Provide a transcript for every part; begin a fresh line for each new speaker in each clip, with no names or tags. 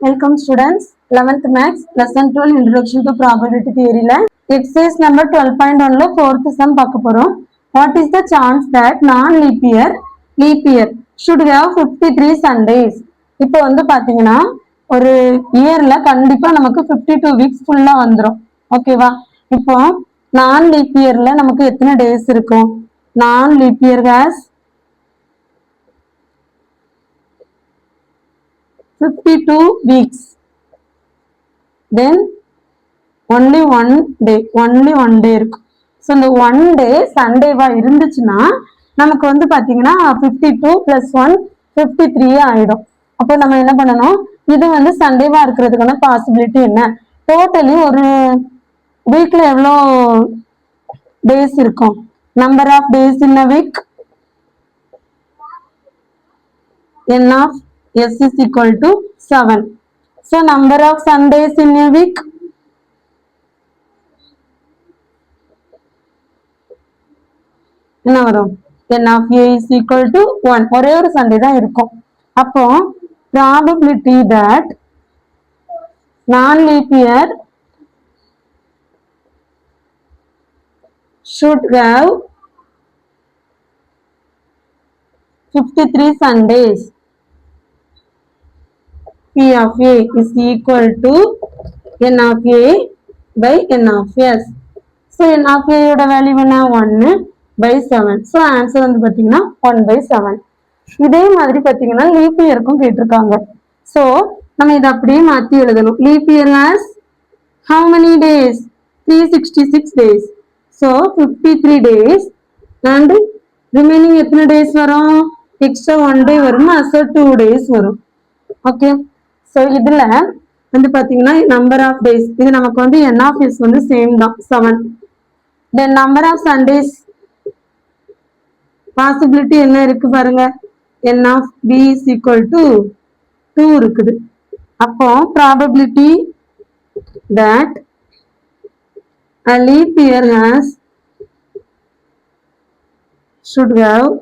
Welcome students. 11th Maths Lesson 12 Introduction to Probability Theory ல exercise number 12.1 ல 4th sum பார்க்க போறோம். What is the chance that non-leap year should have 53 Sundays? இப்போ வந்து பாத்தீங்கன்னா ஒரு இயர்ல கண்டிப்பா நமக்கு 52 weeks ஃபுல்லா வந்துரும். ஓகேவா? இப்போ நான் லீப் இயர்ல நமக்கு எத்தனை டேஸ் இருக்கும்? நான் leap year has 52 weeks. Then only one day இருக்கும். ஸோ இந்த ஒன் டே சண்டேவா இருந்துச்சுன்னா நமக்கு வந்து பாத்தீங்கன்னா 52 + 1 53 ஆயிடும். அப்போ நம்ம என்ன பண்ணணும், இது வந்து சண்டேவா இருக்கிறதுக்கான பாசிபிலிட்டி என்ன? டோட்டலி ஒரு வீக்ல எவ்வளோ டேஸ் இருக்கும்? Number of days in a week n of s is equal to 7. So number of Sundays in a week என்ன வரும்? n of a is equal to 1. ஒரே ஒரு சண்டே தான் இருக்கும். அப்போ probability that non-leap year should have 53 Sundays P of A is equal to n of A by n of S. So n of A யோட value என்ன? 1/7. So answer வந்து பாத்தீங்கன்னா 1/7. இதே மாதிரி பாத்தீங்கன்னா லீப் இயருக்கும் கேட்டிருக்காங்க. So நம்ம இதை அப்படியே மாத்தி எழுதணும். Leap year has how many days? 366 days. So 53 days and remaining எத்தனை days வரும்? எக்ஸ்ட்ரா 1 day வரும். So 2 days வரும். ஓகே. ஸோ இதுல வந்து பாத்தீங்கன்னா நம்பர் ஆஃப் டேஸ் இது நமக்கு வந்து n of s வந்து சேம் தான் 7. Then number of Sundays possibility என்ன இருக்கு பாருங்க, n of b is equal to 2 இருக்குது. அப்போ probability that a leap year should have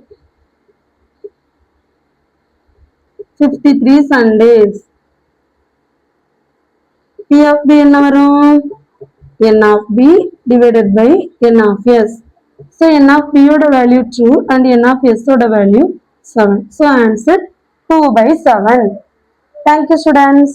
53 Sundays. P of B என்ன வரும்? n of B divided by n of S. So n of B ஓட value 2 and n of S ஓட value 7. So answer 2/7. Thank you students.